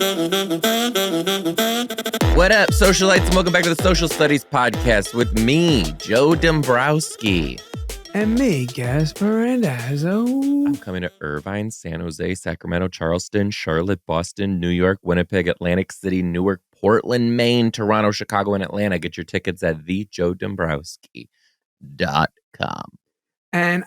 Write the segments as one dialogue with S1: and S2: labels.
S1: What up, socialites, and welcome back to the Social Studies Podcast with me, Joe Dombrowski.
S2: And me, Gaspare Randazzo.
S1: I'm coming to Irvine, San Jose, Sacramento, Charleston, Charlotte, Boston, New York, Winnipeg, Atlantic City, Newark, Portland, Maine, Toronto, Chicago, and Atlanta. Get your tickets at thejoedombrowski.com.
S2: And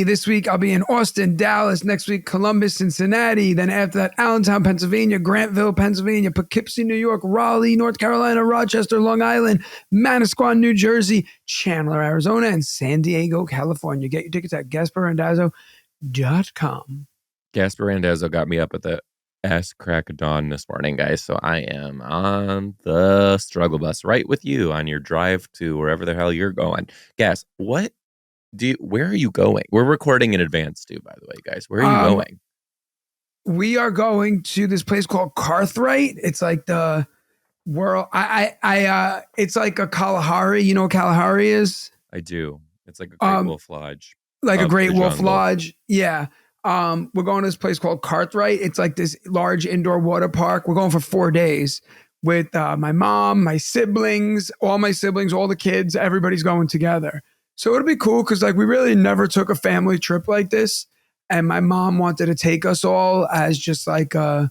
S2: this week, I'll be in Austin, Dallas, next week, Columbus, Cincinnati. Then after that, Allentown, Pennsylvania, Grantville, Pennsylvania, Poughkeepsie, New York, Raleigh, North Carolina, Rochester, Long Island, Manasquan, New Jersey, Chandler, Arizona, and San Diego, California. Get your tickets at GasparRandazzo.com.
S1: Gaspare Randazzo got me up at the ass crack of dawn this morning, guys. So I am on the struggle bus right with you on your drive to wherever the hell you're going. Gas, where are you going? We're recording in advance too, by the way, guys. Where are you going?
S2: We are going to this place called Cartwright. It's like the world. It's like a Kalahari. You know what Kalahari is?
S1: I do. It's like a Great Wolf Lodge.
S2: Like a Great Wolf Lodge. Yeah. We're going to this place called Cartwright. It's like this large indoor water park. We're going for 4 days with my mom, my siblings, all the kids. Everybody's going together. So it'll be cool because like we really never took a family trip like this. And my mom wanted to take us all as just like, I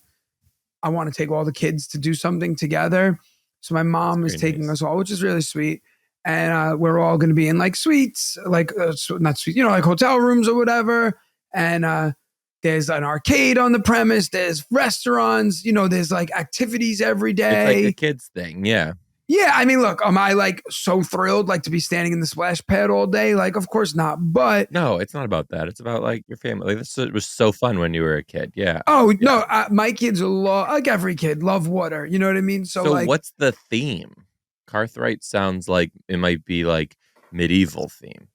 S2: want to take all the kids to do something together. So my mom is taking us all, which is really sweet. And we're all going to be in like suites, like not suites, like hotel rooms or whatever. And there's an arcade on the premise. There's restaurants, there's like activities every day.
S1: It's like a kid's thing. Yeah.
S2: Yeah, I mean, look, am I like so thrilled like to be standing in the splash pad all day? Like, of course not. But
S1: no, it's not about that. It's about like your family. Like, it was so fun when you were a kid. Yeah.
S2: Oh, yeah. No, my kids like every kid, love water. You know what I mean? So like,
S1: what's the theme? Cartwright sounds like it might be like medieval theme.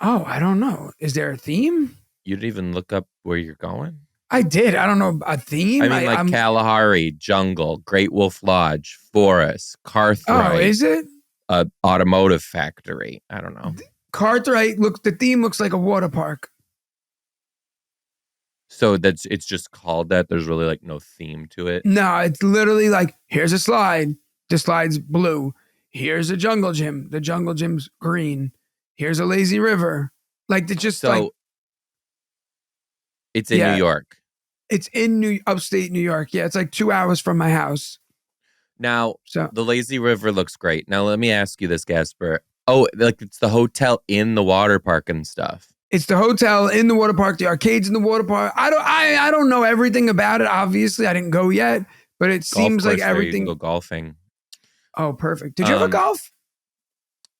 S2: Oh, I don't know. Is there a theme?
S1: You didn't even look up where you're going?
S2: I did. I don't know a theme.
S1: I mean, Kalahari, jungle, Great Wolf Lodge, forest, Cartwright.
S2: Oh, is it?
S1: Automotive factory. I don't know.
S2: Cartwright, the theme looks like a water park.
S1: So it's just called that? There's really like no theme to it?
S2: No, it's literally like, here's a slide. The slide's blue. Here's a jungle gym. The jungle gym's green. Here's a lazy river. Like, it's just
S1: it's in New York.
S2: It's in upstate New York. Yeah, it's like 2 hours from my house.
S1: Now, the lazy river looks great. Now, let me ask you this, Gaspar. Oh, like it's the hotel in the water park and stuff.
S2: It's the hotel in the water park, the arcades in the water park. I don't know everything about it. Obviously, I didn't go yet, but it seems like everything.
S1: You can go golfing.
S2: Oh, perfect. Did you ever golf?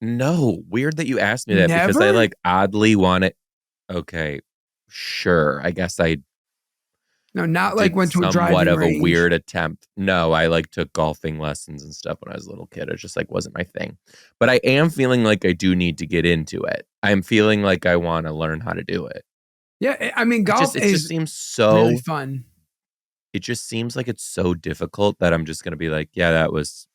S1: No. Weird that you asked me that.
S2: Never?
S1: Because I like oddly want it. Okay, sure. I guess I.
S2: No, not like went to a driving range.
S1: Somewhat of a weird attempt. No, I like took golfing lessons and stuff when I was a little kid. It just like wasn't my thing. But I am feeling like I do need to get into it. I'm feeling like I want to learn how to do it.
S2: Yeah, I mean, golf
S1: it just seems so
S2: really fun.
S1: It just seems like it's so difficult that I'm just going to be like, yeah, that was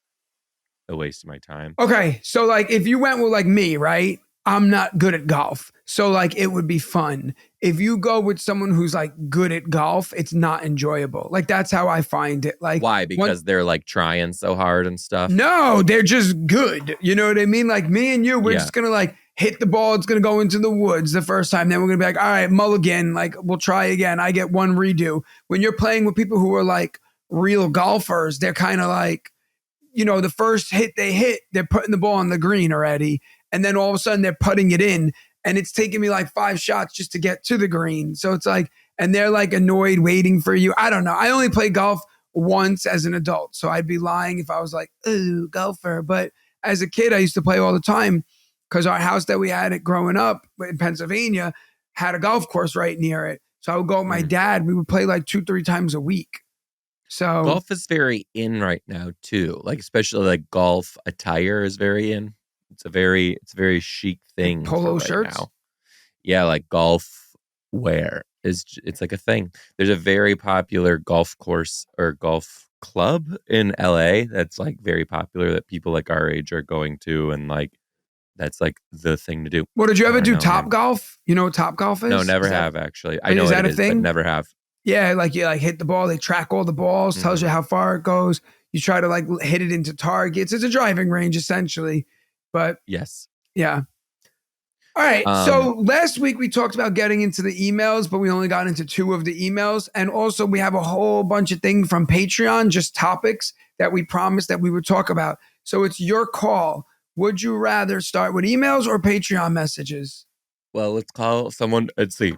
S1: a waste of my time.
S2: Okay, so like if you went with like me, right? I'm not good at golf. So like it would be fun. If you go with someone who's like good at golf, it's not enjoyable. Like that's how I find it. Like
S1: why? Because they're like trying so hard and stuff?
S2: No, they're just good. You know what I mean? Like me and you, we're just going to like hit the ball. It's going to go into the woods the first time. Then we're going to be like, all right, mulligan. Like we'll try again. I get one redo. When you're playing with people who are like real golfers, they're kind of like, the first hit they hit, they're putting the ball on the green already. And then all of a sudden they're putting it in and it's taking me like 5 shots just to get to the green. So it's like, and they're like annoyed waiting for you. I don't know. I only played golf once as an adult. So I'd be lying if I was like, ooh, golfer. But as a kid, I used to play all the time because our house that we had growing up in Pennsylvania had a golf course right near it. So I would go with my dad. We would play like 2-3 times a week. So
S1: golf is very in right now too. Like especially like golf attire is very in. It's a very chic thing.
S2: Polo shirts?
S1: Now. Yeah, like golf wear it's like a thing. There's a very popular golf course or golf club in LA that's like very popular that people like our age are going to, and like that's like the thing to do.
S2: Well, did you ever do Top Golf? You know what Top Golf is?
S1: No, never have actually. I know
S2: is that
S1: it
S2: a thing?
S1: but never have.
S2: Yeah, like you like hit the ball, they track all the balls, tells you
S1: Hmm.
S2: how far it goes. You try to like hit it into targets. It's a driving range essentially. But
S1: Yes.
S2: yeah. All right.
S1: Um,
S2: So last week we talked about getting into the emails, but we only got into two of the emails. And also we have a whole bunch of things from Patreon, just topics that we promised that we would talk about. So it's your call. Would you rather start with emails or Patreon messages?
S1: well, let's call someone. Let's see.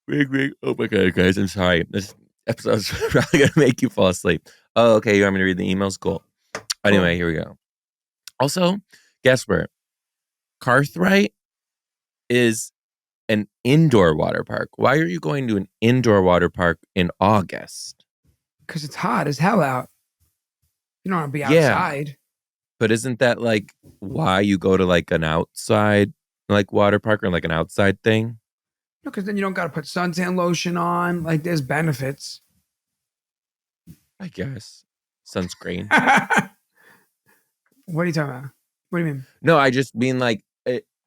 S1: Ring, ring. Oh my god, guys, I'm sorry. This episode's probably gonna make you fall asleep. Oh, okay. You want me to read the emails? Cool. Anyway,
S2: Cool.
S1: here we go. Also, guess where? Cartwright is an indoor water park. Why are you going to an indoor water park in August?
S2: Because it's hot as hell out. You don't want to be
S1: Yeah,
S2: outside.
S1: but isn't that like why you go to like an outside like water park or like an outside thing?
S2: Because then you don't got to put suntan lotion on. Like there's benefits.
S1: I guess sunscreen.
S2: What are you talking about? What do you mean?
S1: No, I just mean like,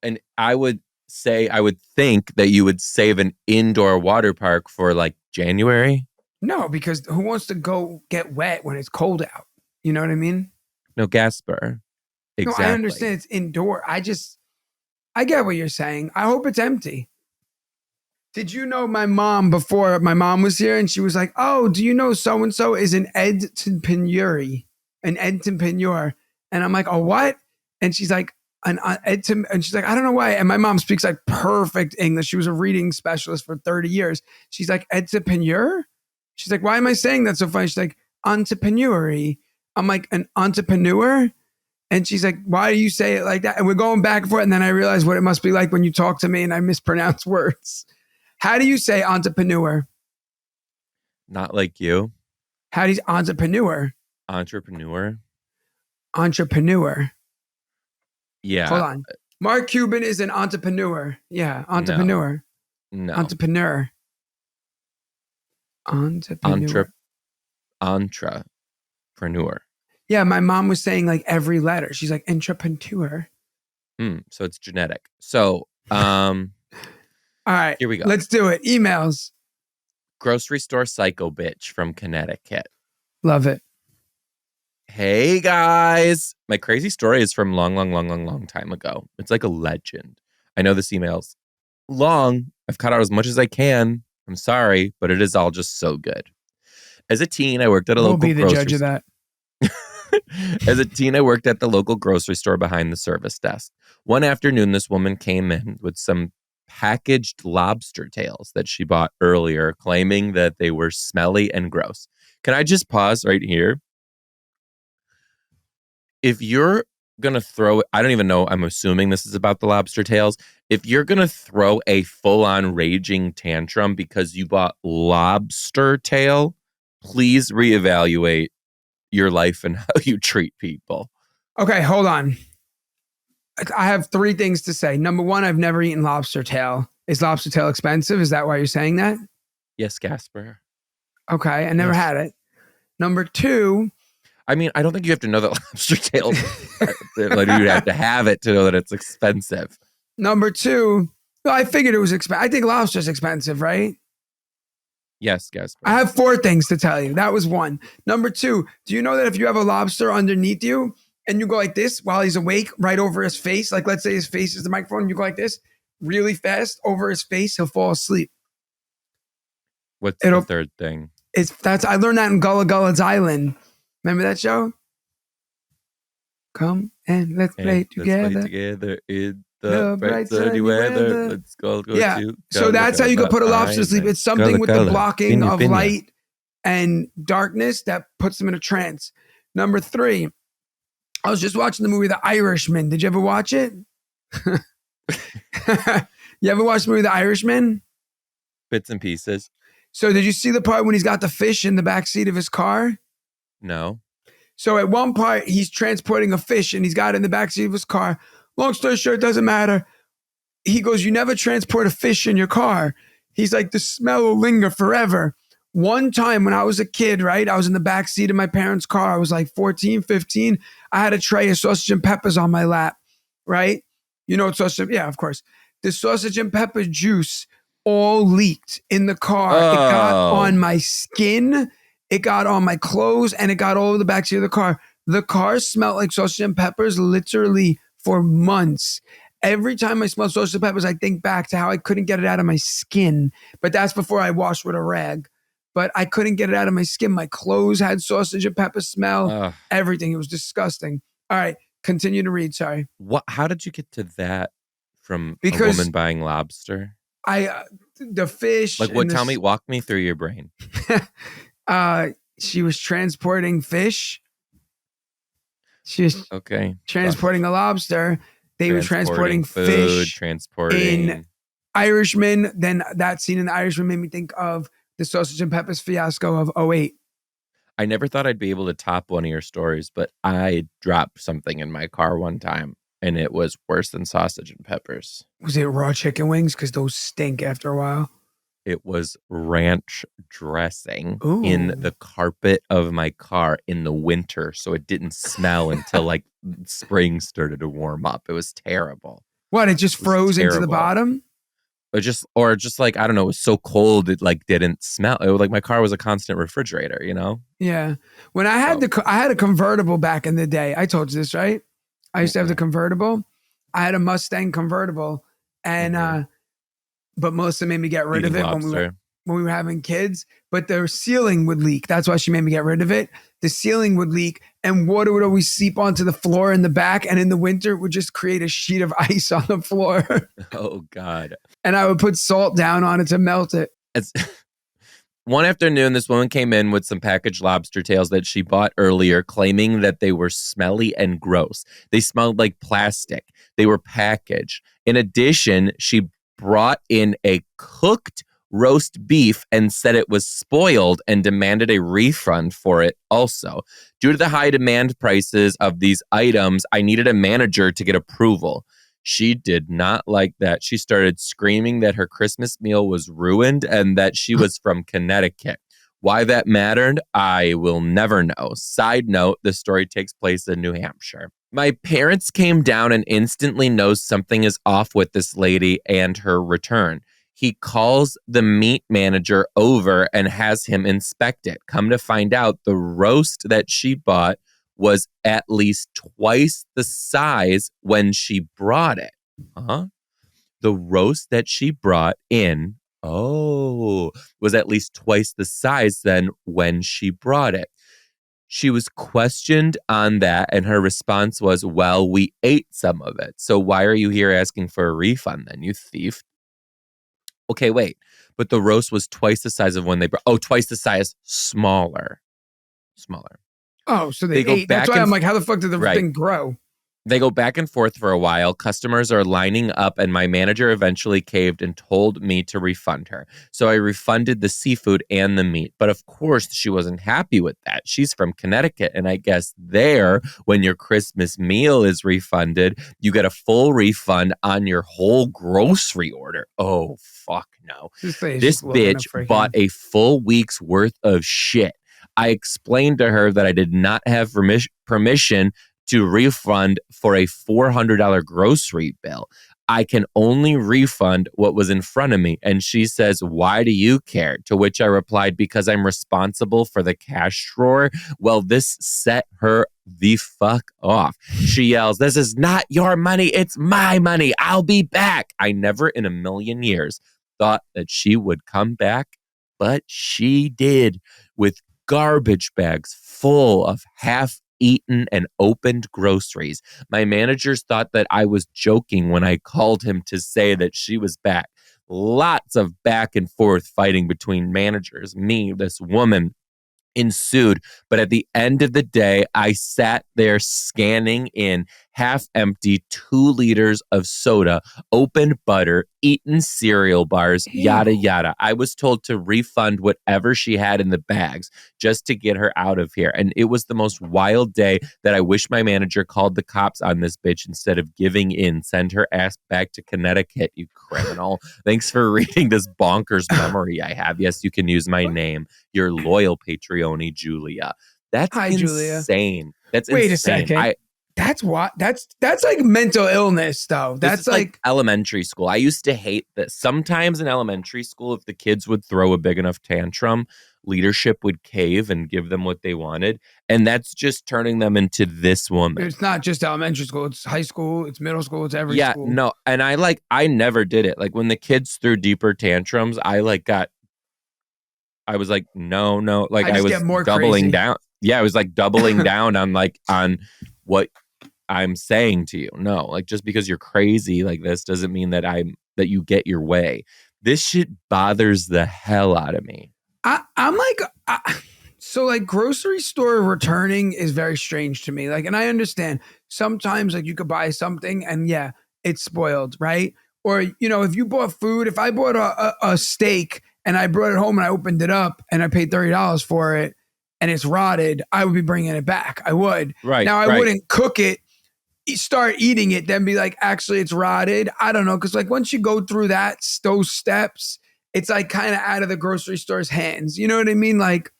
S1: and I would say I would think that you would save an indoor water park for like January.
S2: No, because who wants to go get wet when it's cold out? You know what I mean?
S1: No, Gaspar.
S2: No, I
S1: Exactly.
S2: understand it's indoor. I get what you're saying. I hope it's empty. Did you know my mom before my mom was here and she was like, oh, do you know so and so is an entrepreneur? An entrepreneur. And I'm like, oh, what? And she's like, and she's like, I don't know why. And my mom speaks like perfect English. She was a reading specialist for 30 years. She's like, entrepreneur? She's like, why am I saying that so funny? She's like, entrepreneur. I'm like, an entrepreneur? And she's like, why do you say it like that? And we're going back and forth. And then I realized what it must be like when you talk to me and I mispronounce words. How do you say entrepreneur?
S1: Not like you,
S2: How do you entrepreneur?
S1: entrepreneur.
S2: Entrepreneur. Hold
S1: Yeah.
S2: on. Mark Cuban is an entrepreneur. Yeah,
S1: No.
S2: entrepreneur.
S1: No.
S2: Entrepreneur.
S1: Entre
S2: Entrepreneur.
S1: entrepreneur.
S2: Yeah, my mom was saying like every letter. She's like entrepreneur.
S1: So it's genetic. So
S2: All right,
S1: here we go.
S2: let's do it. Emails.
S1: Grocery store psycho bitch from Connecticut.
S2: Love it.
S1: Hey guys, my crazy story is from long time ago. It's like a legend. I know this email's long. I've cut out as much as I can. I'm sorry, but it is all just so good. As a teen, I worked at a
S2: We'll
S1: local
S2: be the judge
S1: grocery
S2: of
S1: store.
S2: that.
S1: As a teen, I worked at the local grocery store behind the service desk. One afternoon, this woman came in with some packaged lobster tails that she bought earlier, claiming that they were smelly and gross. Can I just pause right here? If you're gonna throw, I don't even know, I'm assuming this is about the lobster tails. If you're gonna throw a full-on raging tantrum because you bought lobster tail, please reevaluate your life and how you treat people.
S2: Okay, hold on. I have three things to say. Number one, I've never eaten lobster tail. Is lobster tail expensive? Is that why you're saying that?
S1: Yes, Gasper.
S2: Okay, I never
S1: Yes.
S2: had it. Number two,
S1: I mean, I don't think you have to know that lobster tails. Like you have to have it to know that it's expensive.
S2: number two, well, I figured it was expensive. I think lobster's expensive, right?
S1: Yes,
S2: I
S1: Gasper.
S2: have four things to tell you. That was one. Number two, do you know that if you have a lobster underneath you and you go like this while he's awake, right over his face, like let's say his face is the microphone, you go like this really fast over his face, he'll fall asleep.
S1: What's the
S2: It'll,
S1: third thing?
S2: I learned that in Gullah Gullah's Island. Remember that show? Come and let's play
S1: And let's play
S2: together.
S1: together in the
S2: The
S1: bright
S2: bright
S1: sunny
S2: sunny
S1: weather.
S2: weather.
S1: Let's go
S2: Yeah.
S1: to
S2: So
S1: Gullah
S2: that's how you could
S1: Gullah
S2: put a lobster to sleep.
S1: Island.
S2: It's something
S1: Gullah
S2: with the
S1: Gullah.
S2: blocking
S1: Pinya
S2: of
S1: Pinya.
S2: light and darkness that puts them in a trance. Number three, I was just watching the movie The Irishman. Did you ever watch it? You ever watch the movie The Irishman?
S1: Bits and pieces.
S2: So did you see the part when he's got the fish in the back seat of his car?
S1: No.
S2: So at one part, he's transporting a fish and he's got it in the backseat of his car. Long story short, doesn't matter. He goes, you never transport a fish in your car. He's like, the smell will linger forever. One time when I was a kid, right? I was in the backseat of my parents' car. I was like 14, 15. I had a tray of sausage and peppers on my lap, right? You know what sausage? Yeah, of course. The sausage and pepper juice all leaked in the car. It got on
S1: Oh,
S2: my skin, it got on my clothes, and it got all over the backseat of the car. The car smelled like sausage and peppers literally for months. Every time I smell sausage and peppers, I think back to how I couldn't get it out of my skin. But that's before I washed with a rag. But I couldn't get it out of my skin. My clothes had sausage and pepper smell,
S1: uh,
S2: everything. It was disgusting. All right, continue to read. Sorry.
S1: what? How did you get to that from a woman
S2: Because
S1: buying lobster?
S2: I, the fish
S1: Like, what?
S2: and
S1: Tell me,
S2: this,
S1: walk me through your brain.
S2: she was transporting fish. She was
S1: Okay,
S2: transporting a lobster. They were
S1: transporting
S2: transporting
S1: food,
S2: fish in
S1: transporting.
S2: Irishman. Then that scene in The Irishman made me think of the sausage and peppers fiasco of '08.
S1: I never thought I'd be able to top one of your stories, but I dropped something in my car one time, and it was worse than sausage and peppers.
S2: Was it raw chicken wings? Because those stink after a while.
S1: It was ranch dressing in
S2: Ooh.
S1: the carpet of my car in the winter, so it didn't smell until like spring started to warm up. It was terrible.
S2: What? It just
S1: It was
S2: froze into the
S1: terrible.
S2: bottom?
S1: Or just like I don't know, it was so cold it like didn't smell. It was like my car was a constant refrigerator,
S2: Yeah. When
S1: So
S2: I had a convertible back in the day. I told you this, right? I used to have the
S1: mm-mm.
S2: convertible. I had a Mustang convertible, and
S1: Mm-hmm.
S2: but Melissa made me get rid
S1: Eating
S2: of it
S1: lobster.
S2: when we were having kids. But the ceiling would leak. That's why she made me get rid of it. The ceiling would leak, and water would always seep onto the floor in the back. And in the winter, it would just create a sheet of ice on the floor.
S1: Oh God.
S2: And I would put salt down on it to melt it.
S1: It's one afternoon, this woman came in with some packaged lobster tails that she bought earlier, claiming that they were smelly and gross. They smelled like plastic. They were packaged. In addition, she brought in a cooked roast beef and said it was spoiled and demanded a refund for it also. Due to the high demand prices of these items, I needed a manager to get approval. She did not like that. She started screaming that her Christmas meal was ruined and that she was from Connecticut. Why that mattered, I will never know. Side note, the story takes place in New Hampshire. My parents came down and instantly knows something is off with this lady and her return. He calls the meat manager over and has him inspect it. Come to find out, the roast that she bought was at least twice the size when she brought it. Huh? The roast that she brought in, was at least twice the size than when she brought it. She was questioned on that, and her response was, well, we ate some of it. So why are you here asking for a refund then, you thief? Okay, wait. But the roast was twice the size of when they brought, twice the size, smaller. Smaller.
S2: Oh, so they
S1: They go
S2: ate. That's
S1: back
S2: why
S1: and
S2: I'm like, how the fuck did the
S1: right.
S2: thing grow?
S1: They go back and forth for a while. Customers are lining up, and my manager eventually caved and told me to refund her. So I refunded the seafood and the meat. But of course, she wasn't happy with that. She's from Connecticut. And I guess there, when your Christmas meal is refunded, you get a full refund on your whole grocery order. Oh, fuck no.
S2: This thing is
S1: This
S2: just looking
S1: bitch
S2: at
S1: bought
S2: freaking.
S1: a full week's worth of shit. I explained to her that I did not have permission to refund for a $400 grocery bill. I can only refund what was in front of me. And she says, why do you care? To which I replied, because I'm responsible for the cash drawer. Well, this set her the fuck off. She yells, this is not your money. It's my money. I'll be back. I never in a million years thought that she would come back, but she did, with garbage bags full of half eaten and opened groceries. My managers thought that I was joking when I called him to say that she was back. Lots of back and forth fighting between managers, me, this woman, ensued. But at the end of the day, I sat there scanning in half empty 2 liters of soda, opened butter, eaten cereal bars, yada,
S2: Ew.
S1: yada. I was told to refund whatever she had in the bags just to get her out of here. And it was the most wild day that I wish my manager called the cops on this bitch instead of giving in. Send her ass back to Connecticut, you criminal. Thanks for reading this bonkers memory I have. Yes, you can use my name, your loyal Patreon, Julia. That's
S2: Hi, Julia.
S1: insane. That's
S2: Wait a
S1: insane.
S2: second. That's what that's like mental illness though.
S1: This
S2: That's
S1: is like
S2: like
S1: elementary school. I used to hate this. Sometimes in elementary school, if the kids would throw a big enough tantrum, leadership would cave and give them what they wanted. And that's just turning them into this woman.
S2: it's not just elementary school, it's high school, it's middle school, it's every
S1: Yeah,
S2: school.
S1: no. And I never did it. Like when the kids threw deeper tantrums, I was like, no, no. Like
S2: I
S1: I
S2: just get
S1: was
S2: more
S1: doubling
S2: crazy.
S1: down. Yeah, I was like doubling down on what I'm saying to you. No, like just because you're crazy like this doesn't mean that you get your way. This shit bothers the hell out of me.
S2: I'm like, so like grocery store returning is very strange to me. Like, and I understand sometimes like you could buy something and yeah, it's spoiled, right? Or if you bought food, if I bought a steak and I brought it home and I opened it up and I paid $30 for it and it's rotted, I would be bringing it back. I would.
S1: Right,
S2: Now I
S1: right.
S2: wouldn't cook it, start eating it, then be like, actually, it's rotted. I don't know. Cause like once you go through those steps, it's like kind of out of the grocery store's hands. You know what I mean? Like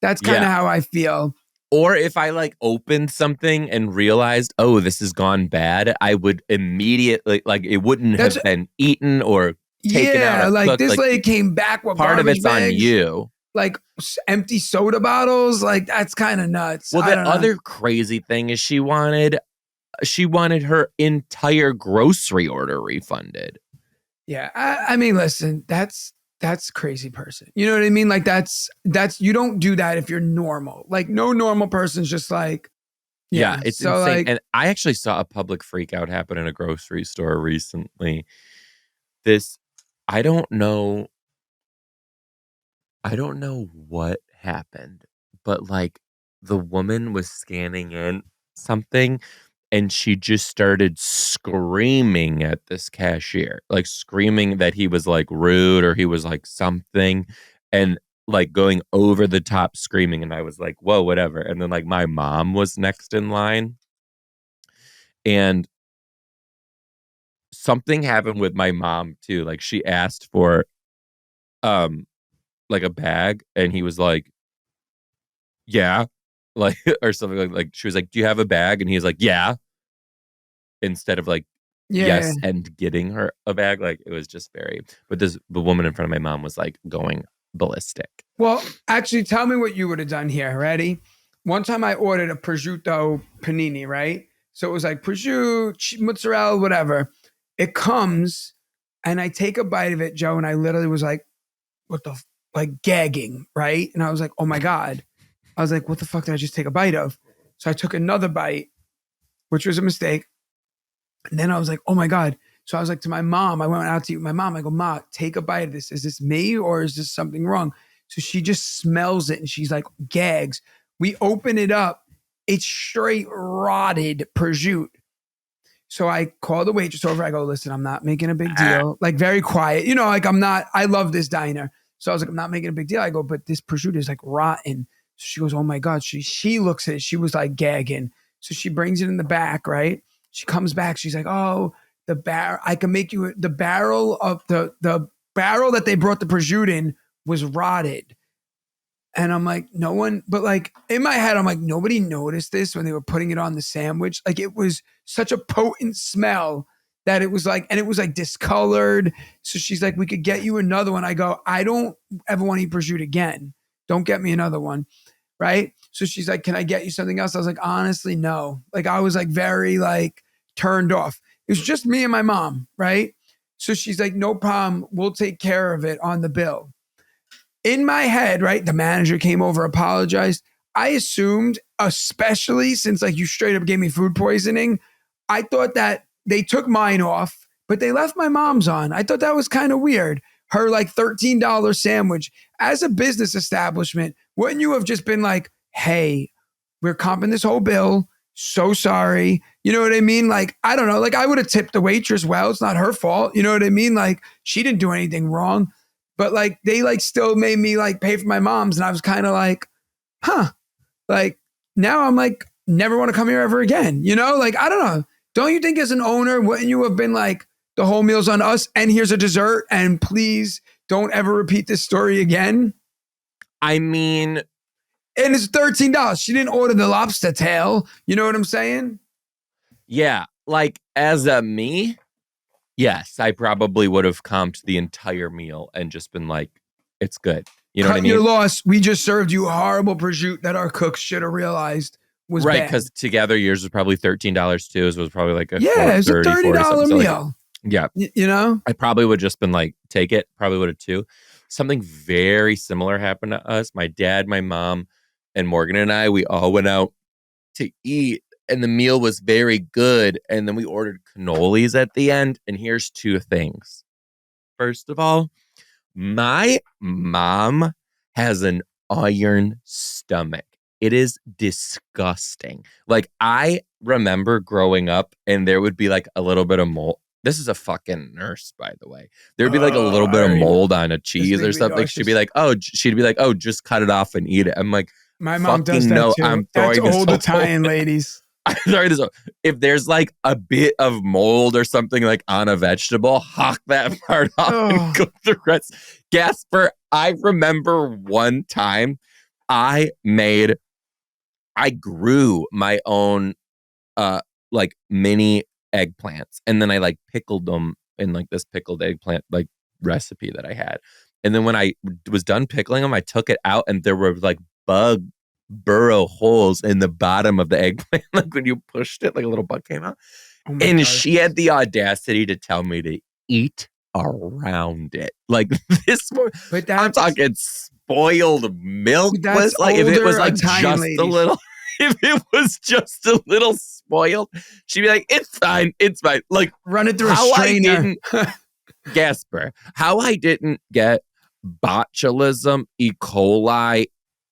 S2: that's kind
S1: Yeah.
S2: of how I feel.
S1: Or if I like opened something and realized, oh, this has gone bad, I would immediately like it wouldn't
S2: That's
S1: have been eaten or taken out
S2: yeah.
S1: or
S2: Like
S1: cooked.
S2: this
S1: Like
S2: lady came back with
S1: part of
S2: garbage
S1: it's on
S2: bags,
S1: you.
S2: like empty soda bottles. Like that's kind of nuts.
S1: Well,
S2: I
S1: the
S2: don't know.
S1: other crazy thing is she wanted her entire grocery order refunded.
S2: Yeah. I mean, listen, that's crazy person. You know what I mean? Like that's you don't do that if you're normal. Like no normal person's just like,
S1: Yeah,
S2: yeah.
S1: it's
S2: So
S1: insane.
S2: like,
S1: And I actually saw a public freak out happen in a grocery store recently. This I don't know I don't know what happened, but like the woman was scanning in something and she just started screaming at this cashier, like screaming that he was like rude or he was like something and like going over the top screaming. And I was like, whoa, whatever. And then like my mom was next in line and something happened with my mom too. Like she asked for um like a bag and he was like, yeah, like or something like she was like, "Do you have a bag?" And he's like, "Yeah," instead of like
S2: yeah.
S1: yes and getting her a bag. Like it was just very. But the woman in front of my mom was like going ballistic.
S2: Well, actually, tell me what you would have done here. Ready? One time I ordered a prosciutto panini, right? So it was like prosciutto, mozzarella, whatever. It comes, and I take a bite of it, Joe, and I literally was like, "What the?" Like gagging, right? And I was like, "Oh my god!" I was like, "What the fuck did I just take a bite of?" So I took another bite, which was a mistake. And then I was like, "Oh my god!" So I was like to my mom, I went out to eat with my mom. I go, "Ma, take a bite of this. Is this me or is this something wrong?" So she just smells it and she's like, gags. We open it up. It's straight rotted prosciutto. So I call the waitress over. I go, "Listen, I'm not making a big
S1: Ah,
S2: deal." Like very quiet. Like I love this diner. So I was like, "I'm not making a big deal." I go, "But this prosciutto is like rotten." So she goes, "Oh my God." She looks at it. She was like gagging. So she brings it in the back, right? She comes back. She's like, "Oh, the barrel. I can make you the barrel of the barrel that they brought the prosciutto in was rotted." And I'm like, no one, but like in my head, I'm like, nobody noticed this when they were putting it on the sandwich. Like it was such a potent smell that it was like, and it was like discolored. So she's like, "We could get you another one." I go, "I don't ever want to eat prosciutto again. Don't get me another one." Right. So she's like, "Can I get you something else?" I was like, "Honestly, no." Like I was like very like turned off. It was just me and my mom. Right. So she's like, "No problem. We'll take care of it on the bill." In my head, right, the manager came over, apologized. I assumed, especially since like you straight up gave me food poisoning, I thought that they took mine off, but they left my mom's on. I thought that was kind of weird. Her like $13 sandwich. As a business establishment, wouldn't you have just been like, "Hey, we're comping this whole bill. So sorry." You know what I mean? Like, I don't know. Like, I would have tipped the waitress well. It's not her fault. You know what I mean? Like, she didn't do anything wrong. But like they like still made me like pay for my mom's, and I was kind of like, huh. Like now I'm like, never want to come here ever again. Like I don't know. Don't you think as an owner, wouldn't you have been like, the whole meal's on us and here's a dessert and please don't ever repeat this story again?
S1: I mean,
S2: And it's $13. She didn't order the lobster tail. You know what I'm saying?
S1: Yeah, like as a me, yes, I probably would have comped the entire meal and just been like, it's good. You know what I
S2: Cut your
S1: mean?
S2: loss. We just served you horrible prosciutto that our cooks should have realized was
S1: Right,
S2: bad.
S1: because together yours was probably $13 too. It was probably like a
S2: Yeah, it's a
S1: 40 something.
S2: $30
S1: So like,
S2: meal.
S1: yeah,
S2: You know?
S1: I probably would just been like, take it. Probably would have too. Something very similar happened to us. My dad, my mom, and Morgan and I, we all went out to eat, and the meal was very good. And then we ordered cannolis at the end. And here's two things. First of all, my mom has an iron stomach. It is disgusting. Like, I remember growing up and there would be like a little bit of mold. This is a fucking nurse, by the way. There'd be like a
S2: Oh,
S1: little
S2: I
S1: bit of
S2: already know.
S1: mold on a
S2: This
S1: cheese or
S2: makes me
S1: something.
S2: nauseous.
S1: She'd be like, oh, just cut it off and eat it. I'm like,
S2: My mom does
S1: fucking
S2: that
S1: no,
S2: too.
S1: I'm
S2: That's
S1: throwing this
S2: old
S1: whole
S2: Italian ladies.
S1: I'm sorry to if there's like a bit of mold or something like on a vegetable, hawk that part off and
S2: Oh,
S1: cook the rest. Gasper, I remember one time I made I grew my own like mini eggplants and then I like pickled them in like this pickled eggplant like recipe that I had. And then when I was done pickling them, I took it out and there were like bug burrow holes in the bottom of the eggplant. Like when you pushed it, like a little bug came out.
S2: oh my
S1: And
S2: gosh.
S1: she had the audacity to tell me to eat around it. Like this one,
S2: But
S1: I'm talking spoiled milk
S2: that's
S1: was like if it was
S2: older
S1: like
S2: Italian
S1: just a
S2: ladies.
S1: little if it was just a little spoiled, she'd be like, it's fine, it's fine. Like
S2: Run it through a
S1: how I
S2: strainer.
S1: didn't Gasper, how I didn't get botulism, E. coli,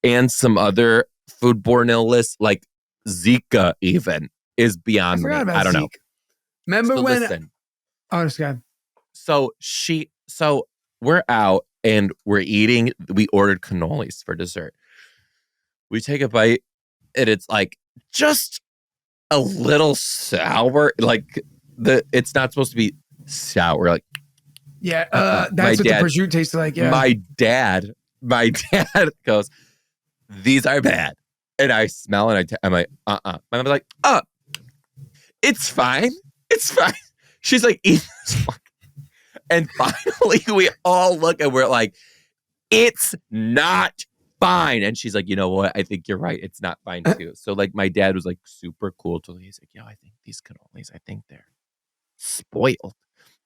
S1: and some other foodborne illness like Zika even is
S2: I
S1: beyond
S2: forgot
S1: me.
S2: about
S1: I don't know.
S2: Zeke. Remember
S1: So
S2: when?
S1: listen,
S2: Oh, this guy.
S1: so we're out and we're eating. We ordered cannolis for dessert. We take a bite and it's like just a little sour. Like it's not supposed to be sour. Like
S2: Yeah,
S1: my
S2: that's what the
S1: dad,
S2: prosciutto tasted like. Yeah.
S1: my dad goes, these are bad. And I smell and I'm like, My mom's like, it's fine. It's fine. She's like, eat this one. And finally, we all look and we're like, it's not fine. And she's like, you know what? I think you're right. It's not fine too. So like my dad was like super cool till he's like, yo, I think these cannolis, I think they're spoiled.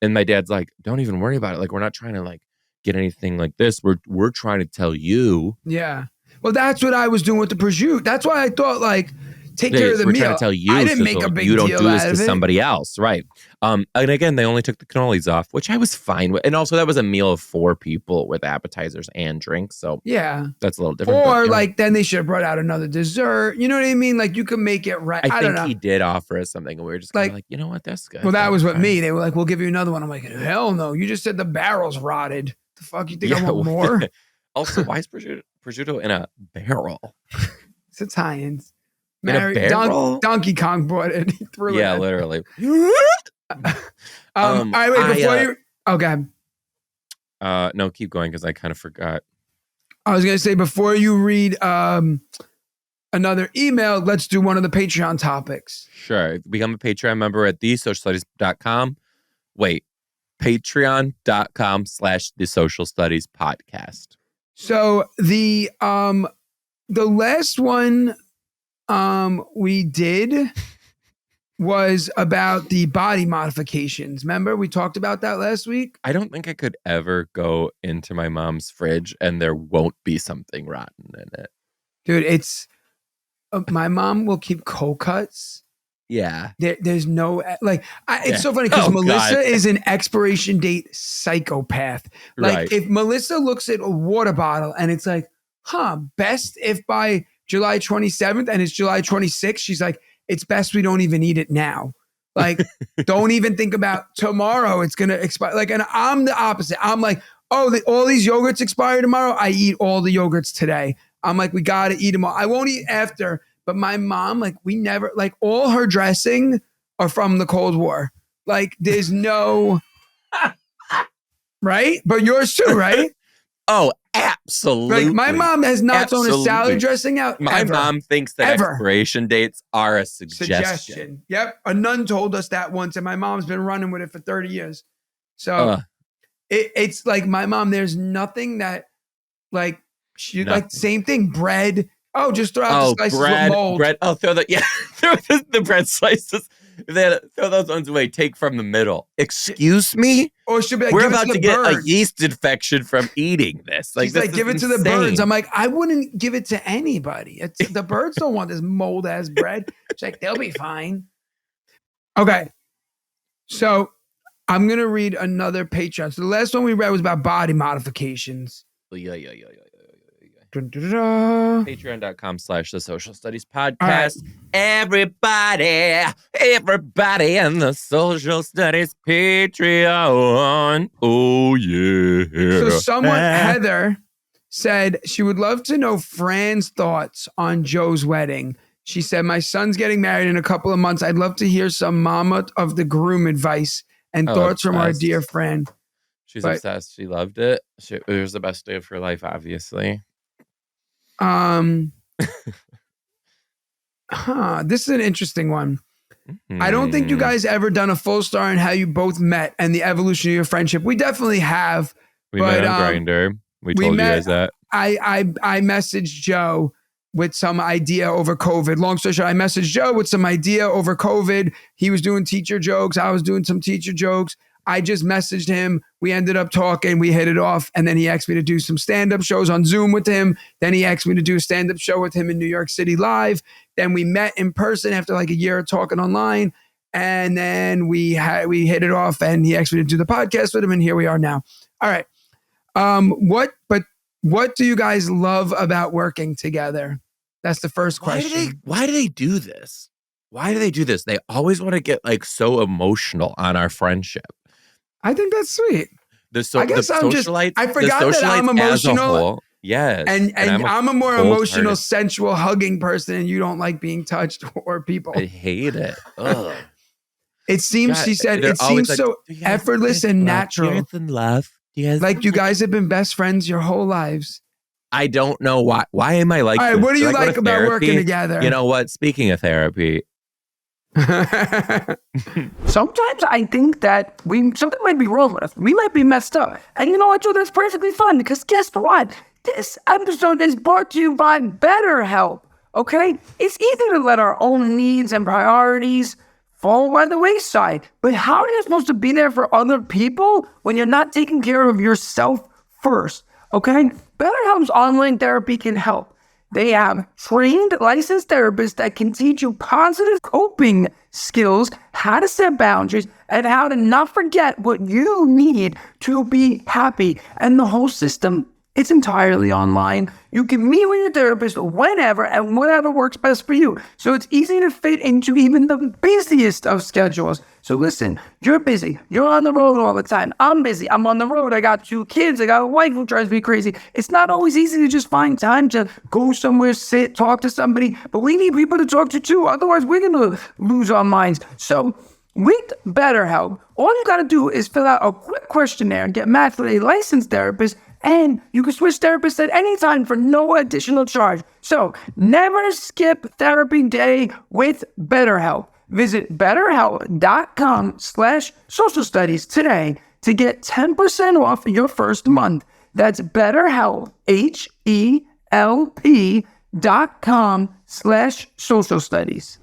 S1: And my dad's like, don't even worry about it. Like, we're not trying to like get anything like this. We're trying to tell you.
S2: Yeah. Well, that's what I was doing with the prosciutto. That's why I thought like take care of the
S1: We're trying to
S2: meal.
S1: tell
S2: I
S1: you
S2: didn't
S1: so,
S2: make a
S1: like,
S2: big
S1: you don't
S2: deal
S1: do this
S2: out
S1: to
S2: of it.
S1: somebody else, right? And again, they only took the cannolis off, which I was fine with. And also, that was a meal of 4 people with appetizers and drinks, so
S2: Yeah.
S1: that's a little different.
S2: Or
S1: but,
S2: like then they should have brought out another dessert. You know what I mean? Like you can make it right.
S1: I
S2: I don't
S1: think
S2: know.
S1: he did offer us something, and we were just kind of
S2: Like,
S1: like, you know what, that's good.
S2: well, that was what
S1: fine.
S2: me. They were like, "We'll give you another one." I'm like, "Hell no! You just said the barrel's rotted. The fuck you think I want more?"
S1: Also, why is prosciutto in a barrel?
S2: It's Italians.
S1: In a barrel?
S2: Donkey Kong bought it. He threw
S1: Yeah,
S2: it.
S1: literally.
S2: All right, wait, before you. Oh, God.
S1: No, keep going because I kind of forgot.
S2: I was gonna say before you read another email, let's do one of the Patreon topics.
S1: Sure. Become a Patreon member at thesocialstudies.com. Wait, patreon.com/the social studies podcast.
S2: So the last one we did was about the body modifications. Remember we talked about that last week?
S1: I don't think I could ever go into my mom's fridge and there won't be something rotten in it.
S2: Dude, it's my mom will keep cold cuts.
S1: Yeah.
S2: There's no it's so funny because Melissa
S1: God.
S2: is an expiration date psychopath. Like
S1: Right.
S2: if Melissa looks at a water bottle and it's like, best if by July 27th and it's July 26th, she's like, it's best we don't even eat it now. Like, don't even think about tomorrow. It's going to expire. Like, and I'm the opposite. I'm like, all these yogurts expire tomorrow. I eat all the yogurts today. I'm like, we got to eat them all. I won't eat after. But my mom, like, we never, like, all her dressing are from the Cold War. Like, there's no, right? But yours too, right?
S1: Oh, Absolutely.
S2: Like my mom has not thrown a
S1: Absolutely.
S2: salad dressing out
S1: My
S2: ever.
S1: mom thinks that expiration dates are a suggestion.
S2: Yep. A nun told us that once, and my mom's been running with it for 30 years. So it's like my mom, there's nothing that like she like same thing. Bread. Oh, just throw out the slices with mold.
S1: Bread. Oh, throw the bread slices. Throw those ones away. Take from the middle. Excuse me?
S2: Or she'll be like,
S1: we're about to get a yeast infection from eating this. Like,
S2: she's like, give it to the birds. I'm like, I wouldn't give it to anybody. The birds don't want this mold ass bread. She's like, they'll be fine. Okay. So I'm going to read another Patreon. So the last one we read was about body modifications.
S1: Yeah. Patreon.com/the Social Studies Podcast. Right. Everybody in the Social Studies Patreon. Oh, yeah.
S2: So someone, Heather, said she would love to know Fran's thoughts on Joe's wedding. She said, my son's getting married in a couple of months. I'd love to hear some mama of the groom advice and thoughts from our dear Fran.
S1: She's obsessed. She loved it. It was the best day of her life, obviously.
S2: This is an interesting one. I don't think you guys ever done a full story on how you both met and the evolution of your friendship. We definitely have.
S1: We met on Grindr. We told you guys that.
S2: I messaged Joe with some idea over COVID. Long story short, I messaged Joe with some idea over COVID. He was doing teacher jokes. I was doing some teacher jokes. I just messaged him. We ended up talking. We hit it off. And then he asked me to do some stand-up shows on Zoom with him. Then he asked me to do a stand-up show with him in New York City live. Then we met in person after like a year of talking online. And then we hit it off and he asked me to do the podcast with him. And here we are now. All right. What do you guys love about working together? That's the first question.
S1: Why do they do this? Why do they do this? They always want to get like so emotional on our friendship.
S2: I think that's sweet.
S1: I forgot that I'm emotional. Yes.
S2: And I'm a more emotional, sensual, hugging person, and you don't like being touched or people.
S1: I hate it. Ugh.
S2: It seems, she said, it seems like, so effortless and natural.
S1: Love.
S2: Like you guys have been best friends your whole lives.
S1: I don't know why. Why am I like
S2: this? All right, what do you like about working together?
S1: You know what? Speaking of therapy.
S3: Sometimes I think that something might be wrong with us. We might be messed up. And you know what, Joe? That's perfectly fun because guess what? This episode is brought to you by BetterHelp. Okay? It's easy to let our own needs and priorities fall by the wayside. But how are you supposed to be there for other people when you're not taking care of yourself first? Okay? BetterHelp's online therapy can help. They have trained licensed therapists that can teach you positive coping skills, how to set boundaries, and how to not forget what you need to be happy. And the whole system, it's entirely online. You can meet with your therapist whenever and whatever works best for you. So it's easy to fit into even the busiest of schedules. So listen, you're busy. You're on the road all the time. I'm busy. I'm on the road. I got 2 kids. I got a wife who drives me crazy. It's not always easy to just find time to go somewhere, sit, talk to somebody. But we need people to talk to too. Otherwise, we're going to lose our minds. So with BetterHelp, all you got to do is fill out a quick questionnaire and get matched with a licensed therapist. And you can switch therapists at any time for no additional charge. So never skip therapy day with BetterHelp. Visit betterhelp.com/social studies today to get 10% off your first month. That's BetterHelp, HELP.com/social studies.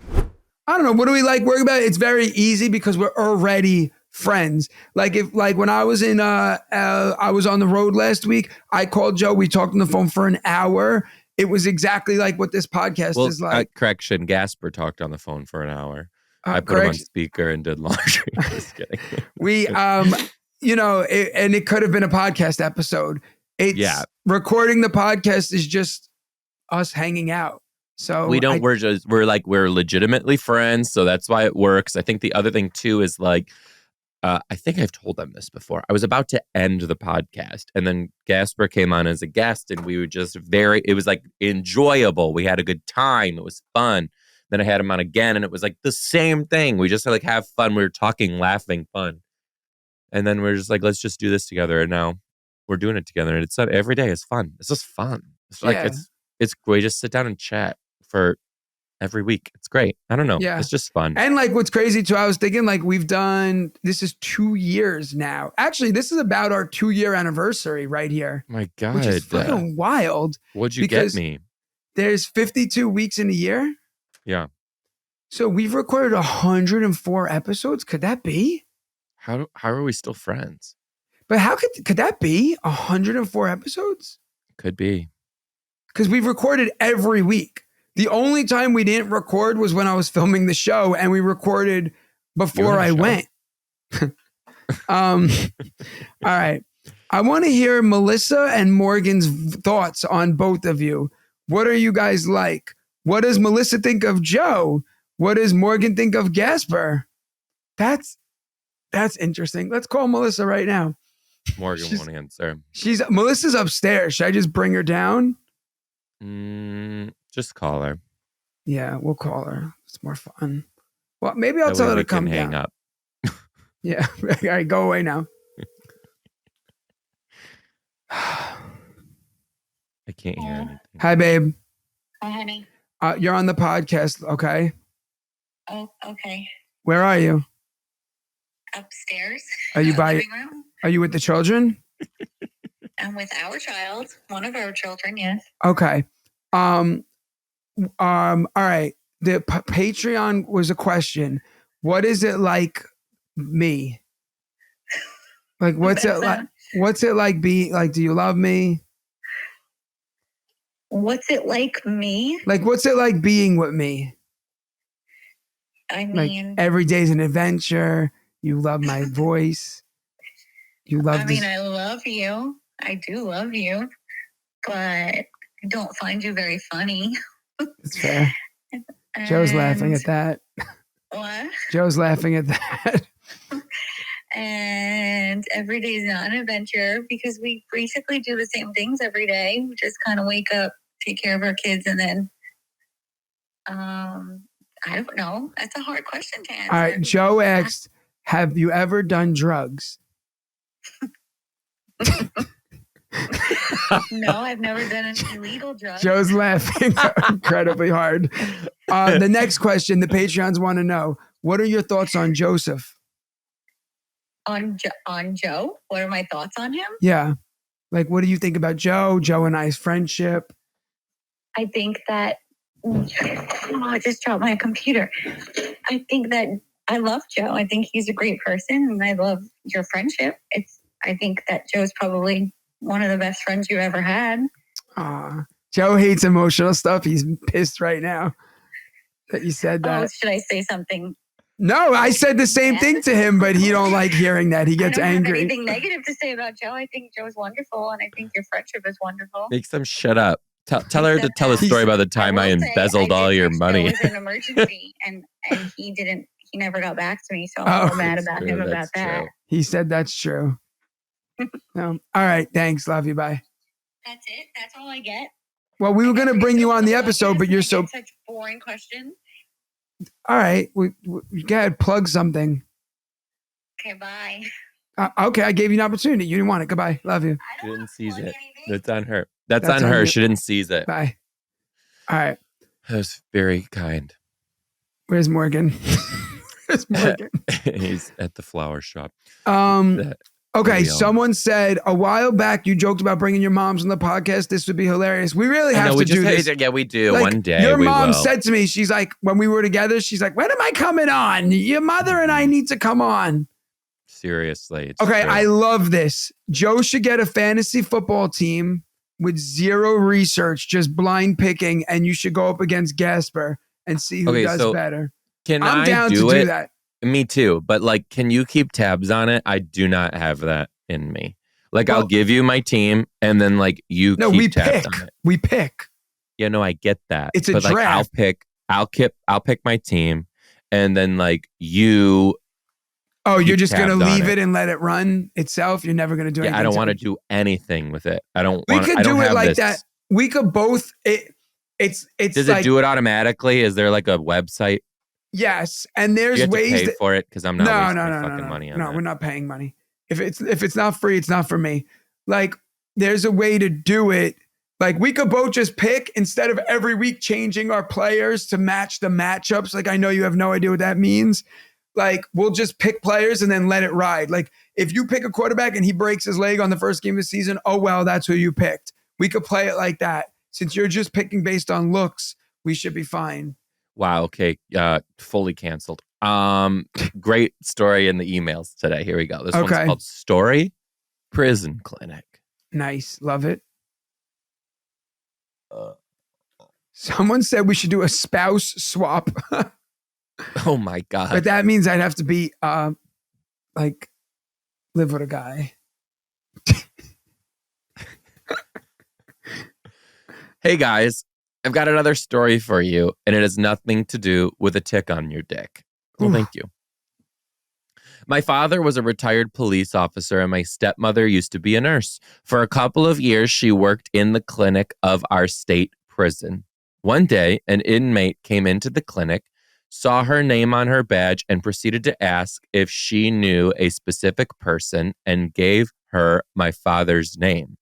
S2: I don't know. What do we like working about? It's very easy because we're already friends. Like when I was I was on the road last week, I called Joe. We talked on the phone for an hour. It was exactly like what this podcast is like.
S1: Correction, Gaspare talked on the phone for an hour. I put him on speaker and did laundry. Just kidding.
S2: We, and it could have been a podcast episode. Recording the podcast is just us hanging out. So we're legitimately friends. So that's why it works. I think the other thing too is like, I think I've told them this before. I was about to end the podcast and then Gaspare came on as a guest and we were just it was like enjoyable. We had a good time. It was fun. Then I had him on again and it was like the same thing. We just like have fun. We were talking, laughing, fun. And then we're just like, let's just do this together. And now
S1: we're doing it together, and it's every day is fun. It's just fun. It's like
S2: Yeah.
S1: it's we just sit down and chat for every week. It's great. I don't know.
S2: Yeah.
S1: It's just fun.
S2: And like what's crazy too, I was thinking like this is 2 years now. Actually, this is about our 2-year anniversary right here.
S1: My God.
S2: Which is fucking wild.
S1: What'd you get me?
S2: There's 52 weeks in a year.
S1: Yeah.
S2: So we've recorded 104 episodes. Could that be?
S1: How are we still friends?
S2: But how could that be 104 episodes?
S1: Could be.
S2: Because we've recorded every week. The only time we didn't record was when I was filming the show, and we recorded before I went. All right. I want to hear Melissa and Morgan's thoughts on both of you. What are you guys like? What does Melissa think of Joe? What does Morgan think of Gaspare? That's interesting. Let's call Melissa right now.
S1: Morgan won't answer.
S2: Melissa's upstairs. Should I just bring her down?
S1: Just call her.
S2: Yeah, we'll call her. It's more fun. Well, maybe I'll tell her to come
S1: hang
S2: down.
S1: Up.
S2: Yeah. All right, go away now.
S1: I can't hear anything.
S2: Hi, babe.
S4: Hi, honey.
S2: You're on the podcast, okay?
S4: Oh, okay.
S2: Where are you?
S4: Upstairs.
S2: Are you by?
S4: Living room?
S2: Are you with the children?
S4: I'm with our child, one of our children. Yes.
S2: Okay. All right. The Patreon was a question. What is it like me? Like, what's it like? What's it like being like? Do you love me?
S4: What's it like me?
S2: Like, what's it like being with me?
S4: I mean,
S2: like, every day's an adventure. You love my voice. You love.
S4: I love you. I do love you, but I don't find you very funny.
S2: That's fair. Joe's laughing at that.
S4: What?
S2: Joe's laughing at that.
S4: And every day is not an adventure because we basically do the same things every day. We just kind of wake up, take care of our kids, and then I don't know. That's a hard question to answer.
S2: All right. Joe asked, have you ever done drugs?
S4: No, I've never done an illegal drug.
S2: Joe's laughing incredibly hard. The next question the Patreons want to know, what are your thoughts on Joseph?
S4: On Joe? What are my thoughts on him?
S2: Yeah. Like, what do you think about Joe and I's friendship?
S4: I think that, I just dropped my computer. I think that I love Joe. I think he's a great person, and I love your friendship. I think that Joe's probably one of the best friends you ever had.
S2: Joe hates emotional stuff. He's pissed right now that you said that.
S4: Oh, should I say something?
S2: No, I said the same thing to him, but he don't like hearing that. He gets angry.
S4: I don't have anything negative to say about Joe. I think Joe's wonderful, and I think your friendship is wonderful.
S1: Make them shut up. Tell her to tell a story about the time I embezzled all your money.
S4: It was an emergency, and he never got back to me, so I'm so mad about him about that.
S1: True.
S2: He said that's true. No. All right, thanks. Love you. Bye.
S4: That's it. That's all I get.
S2: Well, we were going to bring you on the episode, but you're so
S4: such boring questions.
S2: All right, we go ahead, plug something.
S4: Okay, bye.
S2: Okay, I gave you an opportunity. You didn't want it. Goodbye. Love you.
S1: She didn't seize it. That's on her. That's on her. She didn't seize it.
S2: Bye. All right.
S1: That was very kind.
S2: Where's Morgan? Where's Morgan?
S1: He's at the flower shop.
S2: Okay, someone said a while back you joked about bringing your moms on the podcast. This would be hilarious. We really have to do this.
S1: Yeah, we do.
S2: Like,
S1: one day
S2: your
S1: we
S2: mom
S1: will.
S2: said to me, she's like, when we were together, she's like, when am I coming on? Your mother and I need to come on.
S1: Seriously. It's
S2: okay,
S1: true.
S2: I love this. Joe should get a fantasy football team with zero research, just blind picking, and you should go up against Gaspare and see who does better. I'm down to do that.
S1: Me too. But like, can you keep tabs on it? I do not have that in me. Like, I'll give you my team and then like you keep tabs on it.
S2: We pick.
S1: Yeah, no, I get that.
S2: It's a draft.
S1: Like, I'll pick my team and then like you.
S2: Oh, you're just going to leave it and let it run itself? You're never going to do anything?
S1: I don't want to do anything with it.
S2: We could do it like that. We could both. It's
S1: Does it do it automatically? Is there like a website?
S2: Yes, and there's
S1: you have
S2: ways
S1: to pay for it because I'm not wasting my fucking money on that.
S2: No, we're not paying money. If it's not free, it's not for me. like there's a way to do it. Like we could both just pick instead of every week changing our players to match the matchups. Like I know you have no idea what that means. Like we'll just pick players and then let it ride. Like if you pick a quarterback and he breaks his leg on the first game of the season, oh well, that's who you picked. We could play it like that. Since you're just picking based on looks, we should be fine.
S1: Wow. Okay. Fully canceled. Great story in the emails today. Here we go. This one's called Story Prison Clinic.
S2: Nice. Love it. Someone said we should do a spouse swap.
S1: Oh my God.
S2: But that means I'd have to be like live with a guy.
S1: Hey guys, I've got another story for you, and it has nothing to do with a tick on your dick. Well, thank you. My father was a retired police officer, and my stepmother used to be a nurse. For a couple of years, she worked in the clinic of our state prison. One day, an inmate came into the clinic, saw her name on her badge, and proceeded to ask if she knew a specific person and gave her my father's name.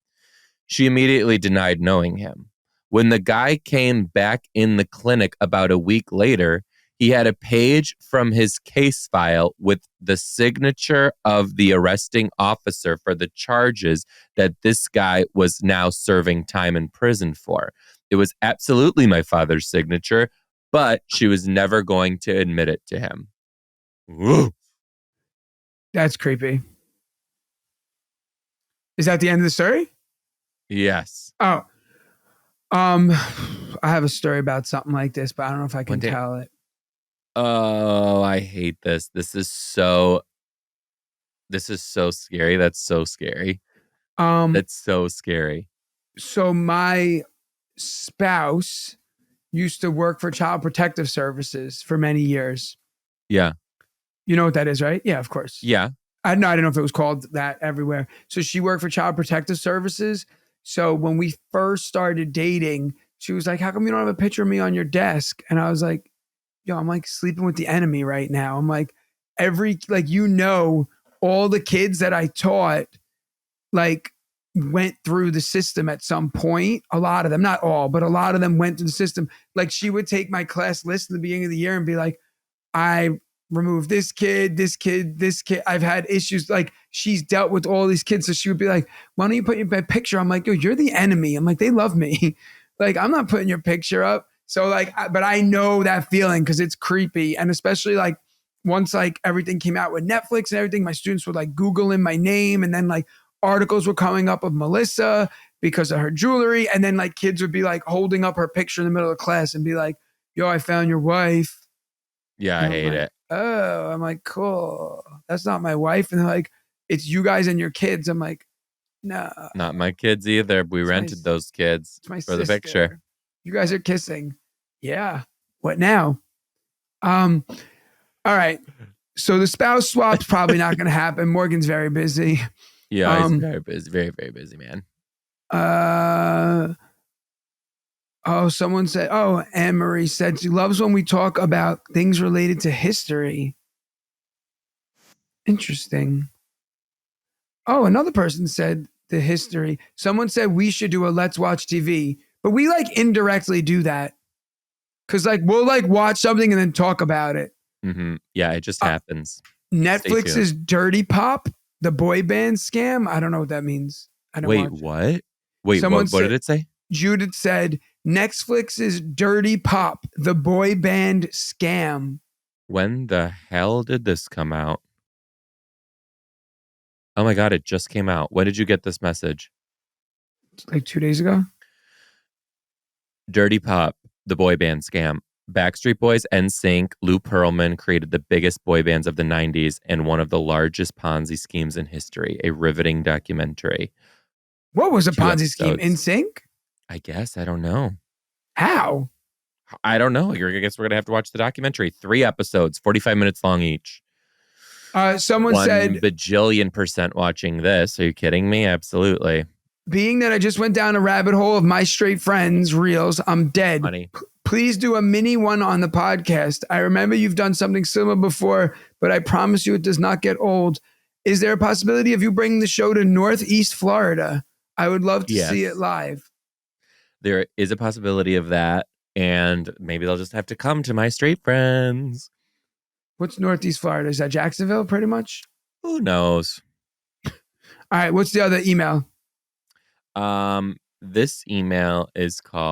S1: She immediately denied knowing him. When the guy came back in the clinic about a week later, he had a page from his case file with the signature of the arresting officer for the charges that this guy was now serving time in prison for. It was absolutely my father's signature, but she was never going to admit it to him. Woo.
S2: That's creepy. Is that the end of the story?
S1: Yes.
S2: Oh. I have a story about something like this, but I don't know if I can tell it.
S1: Oh, I hate this. This is so scary. That's so scary. That's so scary.
S2: So my spouse used to work for Child Protective Services for many years.
S1: Yeah.
S2: You know what that is, right? Yeah, of course.
S1: Yeah.
S2: I don't know if it was called that everywhere. So she worked for Child Protective Services. So when we first started dating, she was like, how come you don't have a picture of me on your desk? And I was like, yo, I'm like sleeping with the enemy right now. I'm like, all the kids that I taught, like, went through the system at some point. A lot of them, not all, but a lot of them went through the system. Like she would take my class list in the beginning of the year and be like, I removed this kid. I've had issues. Like she's dealt with all these kids. So she would be like, why don't you put your picture? I'm like, yo, you're the enemy. I'm like, they love me. Like, I'm not putting your picture up. So like, but I know that feeling because it's creepy. And especially like once like everything came out with Netflix and everything, my students would like Google in my name. And then like articles were coming up of Melissa because of her jewelry. And then like kids would be like holding up her picture in the middle of class and be like, yo, I found your wife.
S1: Yeah, I hate it.
S2: Oh, I'm like, cool. That's not my wife. And they're like, it's you guys and your kids. I'm like, no.
S1: Not my kids either. We rented those kids for the picture.
S2: You guys are kissing. Yeah. What now? All right. So the spouse swap's probably not going to happen. Morgan's very busy.
S1: Yeah, he's very busy. Very, very busy, man.
S2: Someone said, Anne-Marie said she loves when we talk about things related to history. Interesting. Oh, another person said the history. Someone said we should do a Let's Watch TV, but we like indirectly do that. Cause like we'll like watch something and then talk about it.
S1: Mm-hmm. Yeah, it just happens.
S2: Netflix's Dirty Pop, the boy band scam. I don't know what that means.
S1: Wait, what? Wait, what did it say?
S2: Judith said Netflix's Dirty Pop, the boy band scam.
S1: When the hell did this come out? Oh my God, it just came out. When did you get this message?
S2: Like 2 days ago.
S1: Dirty Pop, the boy band scam. Backstreet Boys, NSYNC, Lou Pearlman created the biggest boy bands of the 90s and one of the largest Ponzi schemes in history. A riveting documentary.
S2: What was a Ponzi scheme? NSYNC?
S1: I guess. I don't know.
S2: How?
S1: I don't know. I guess we're going to have to watch the documentary. 3 episodes, 45 minutes long each.
S2: Someone said
S1: 1 bajillion% watching this. Are you kidding me? Absolutely.
S2: Being that I just went down a rabbit hole of my straight friends reels, I'm dead.
S1: Funny.
S2: Please do a mini one on the podcast. I remember you've done something similar before, but I promise you it does not get old. Is there a possibility of you bringing the show to Northeast Florida? I would love to see it
S1: Yes.
S2: live.
S1: There is a possibility of that. And maybe they'll just have to come to my straight friends.
S2: What's Northeast Florida? Is that Jacksonville, pretty much?
S1: Who knows?
S2: All right. What's the other email?
S1: This email is called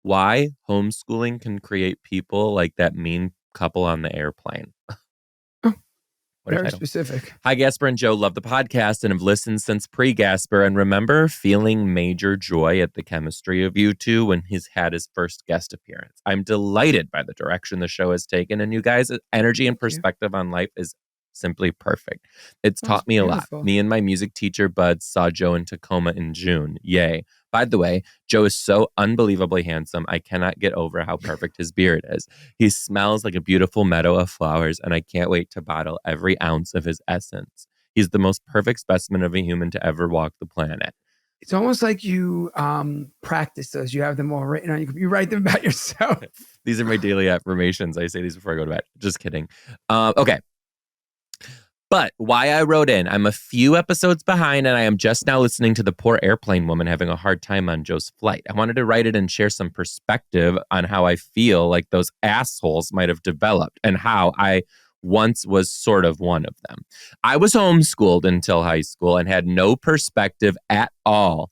S1: Why Homeschooling Can Create People Like That Mean Couple on the Airplane. What a
S2: Very
S1: title.
S2: specific.
S1: Hi, Gaspar and Joe. Love the podcast and have listened since pre-Gaspar and remember feeling major joy at the chemistry of you two when he's had his first guest appearance. I'm delighted by the direction the show has taken, and you guys' energy and perspective on life is simply perfect. It's taught me a lot.
S2: Beautiful.
S1: Me and my music teacher, Bud, saw Joe in Tacoma in June. Yay. By the way, Joe is so unbelievably handsome. I cannot get over how perfect his beard is. He smells like a beautiful meadow of flowers, and I can't wait to bottle every ounce of his essence. He's the most perfect specimen of a human to ever walk the planet.
S2: It's almost like you practice those. You have them all written on. You write them about yourself.
S1: These are my daily affirmations. I say these before I go to bed. Just kidding. Okay. But why I wrote in, I'm a few episodes behind and I am just now listening to the poor airplane woman having a hard time on Joe's flight. I wanted to write it and share some perspective on how I feel like those assholes might have developed and how I once was sort of one of them. I was homeschooled until high school and had no perspective at all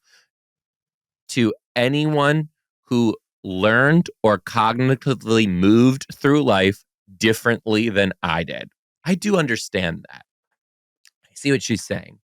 S1: to anyone who learned or cognitively moved through life differently than I did. I do understand that. I see what she's saying.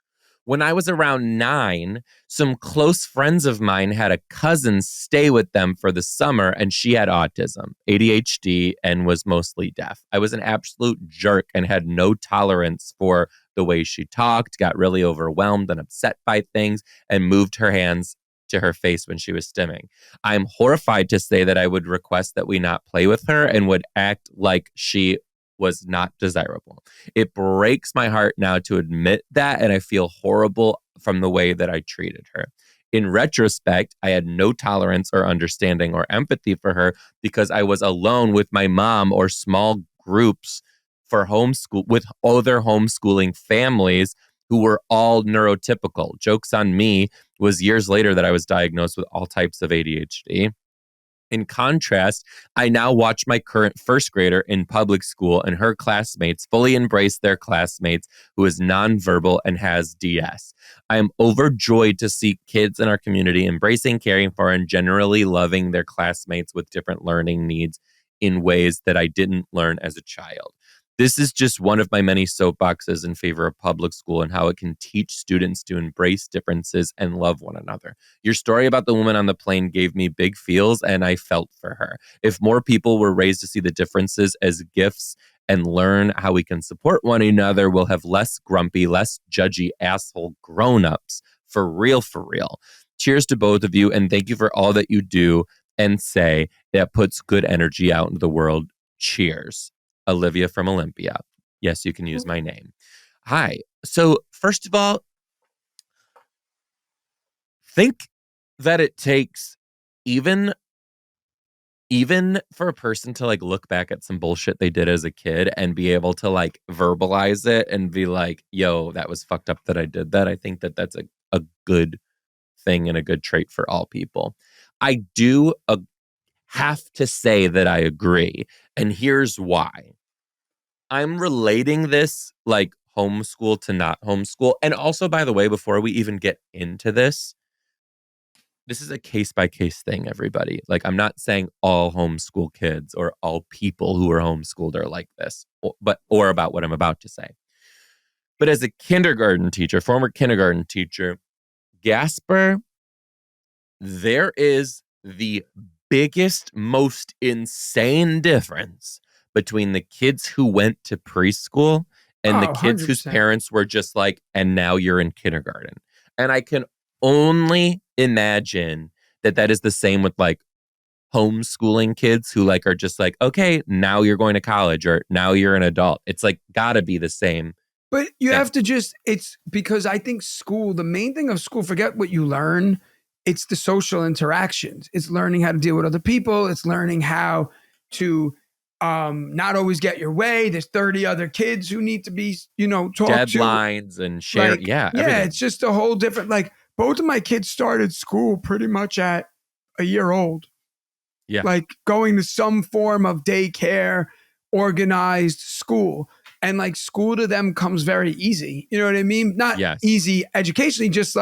S1: When I was around 9, some close friends of mine had a cousin stay with them for the summer, and she had autism, ADHD, and was mostly deaf. I was an absolute jerk and had no tolerance for the way she talked, got really overwhelmed and upset by things, and moved her hands to her face when she was stimming. I'm horrified to say that I would request that we not play with her and would act like she was not desirable. It breaks my heart now to admit that, and I feel horrible from the way that I treated her. In retrospect, I had no tolerance or understanding or empathy for her because I was alone with my mom or small groups for homeschool with other homeschooling families who were all neurotypical. Joke's on me was years later that I was diagnosed with all types of ADHD. In contrast, I now watch my current first grader in public school and her classmates fully embrace their classmates who is nonverbal and has DS. I am overjoyed to see kids in our community embracing, caring for, and generally loving their classmates with different learning needs in ways that I didn't learn as a child. This is just one of my many soapboxes in favor of public school and how it can teach students to embrace differences and love one another. Your story about the woman on the plane gave me big feels, and I felt for her. If more people were raised to see the differences as gifts and learn how we can support one another, we'll have less grumpy, less judgy asshole grown-ups. For real, for real. Cheers to both of you, and thank you for all that you do and say that puts good energy out into the world. Cheers. Olivia from Olympia. Yes, you can use my name. Hi. So, first of all, think that it takes even for a person to like look back at some bullshit they did as a kid and be able to like verbalize it and be like, yo, that was fucked up that I did that. I think that that's a good thing and a good trait for all people. I do have to say that I agree. And here's why. I'm relating this like homeschool to not homeschool. And also, by the way, before we even get into this is a case by case thing, everybody. Like, I'm not saying all homeschool kids or all people who are homeschooled are like this, or about what I'm about to say. But as a kindergarten teacher, former kindergarten teacher, Gaspar, there is the biggest, most insane difference between the kids who went to preschool and the kids whose
S2: 100%.
S1: parents were just like, and now you're in kindergarten. And I can only imagine that is the same with like homeschooling kids who like are just like, okay, now you're going to college or now you're an adult. It's like gotta be the same.
S2: But you
S1: thing.
S2: have to it's because I think school, the main thing of school, forget what you learn. It's the social interactions. It's learning how to deal with other people. It's learning how to not always get your way. There's 30 other kids who need to be, talked to.
S1: Deadlines and share.
S2: Yeah,
S1: everything.
S2: it's just a whole different, both of my kids started school pretty much at a year old.
S1: Yeah.
S2: Like going to some form of daycare, organized school. And school to them comes very easy. You know what I mean? Not easy educationally, just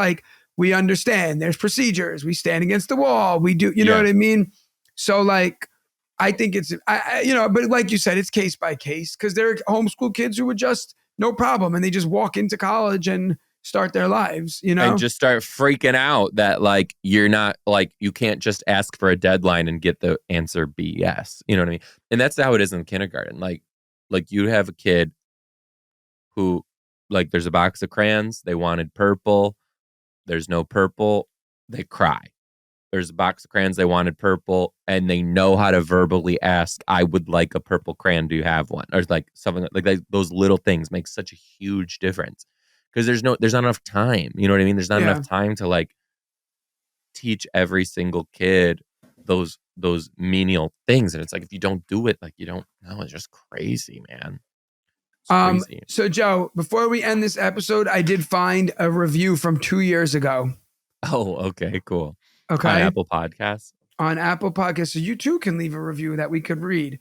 S2: we understand there's procedures. We stand against the wall. We do, you know what I mean? So I think it's, but like you said, it's case by case because there are homeschool kids who would just no problem. And they just walk into college and start their lives,
S1: And just start freaking out that you're not you can't just ask for a deadline and get the answer be yes. You know what I mean? And that's how it is in kindergarten. You have a kid who there's a box of crayons. They wanted purple. There's no purple. They cry. There's a box of crayons. They wanted purple. And they know how to verbally ask, I would like a purple crayon. Do you have one? Or something those little things make such a huge difference. Because there's not enough time. You know what I mean? There's not enough time to teach every single kid those menial things. And it's if you don't do it, you don't know. It's just crazy, man. It's crazy.
S2: So Joe, before we end this episode, I did find a review from 2 years ago.
S1: Oh, okay, cool.
S2: Okay.
S1: On Apple Podcasts?
S2: On Apple Podcasts. So you too can leave a review that we could read.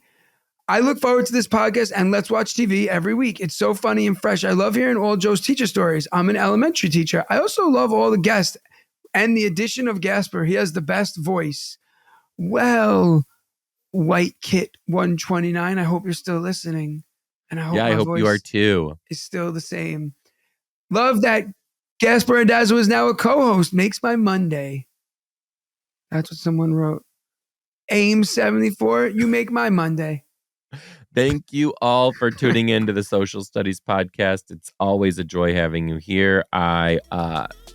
S2: I look forward to this podcast and Let's Watch TV every week. It's so funny and fresh. I love hearing all Joe's teacher stories. I'm an elementary teacher. I also love all the guests and the addition of Gaspare. He has the best voice. Well, White Kit 129, I hope you're still listening. And I hope
S1: I hope you are too.
S2: Is still the same. Love that Gaspare Randazzo is now a co-host. Makes my Monday. That's what someone wrote. AIM 74, you make my Monday.
S1: Thank you all for tuning in to the Social Studies Podcast. It's always a joy having you here. I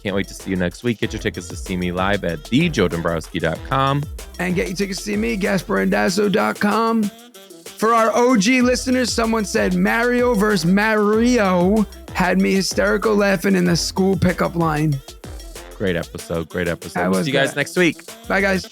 S1: can't wait to see you next week. Get your tickets to see me live at thejoedombrowski.com.
S2: And get your tickets to see me, GaspareRandazzo.com. For our OG listeners, someone said Mario versus Mario had me hysterical laughing in the school pickup line.
S1: Great episode.
S2: We'll
S1: see you guys next week.
S2: Bye, guys.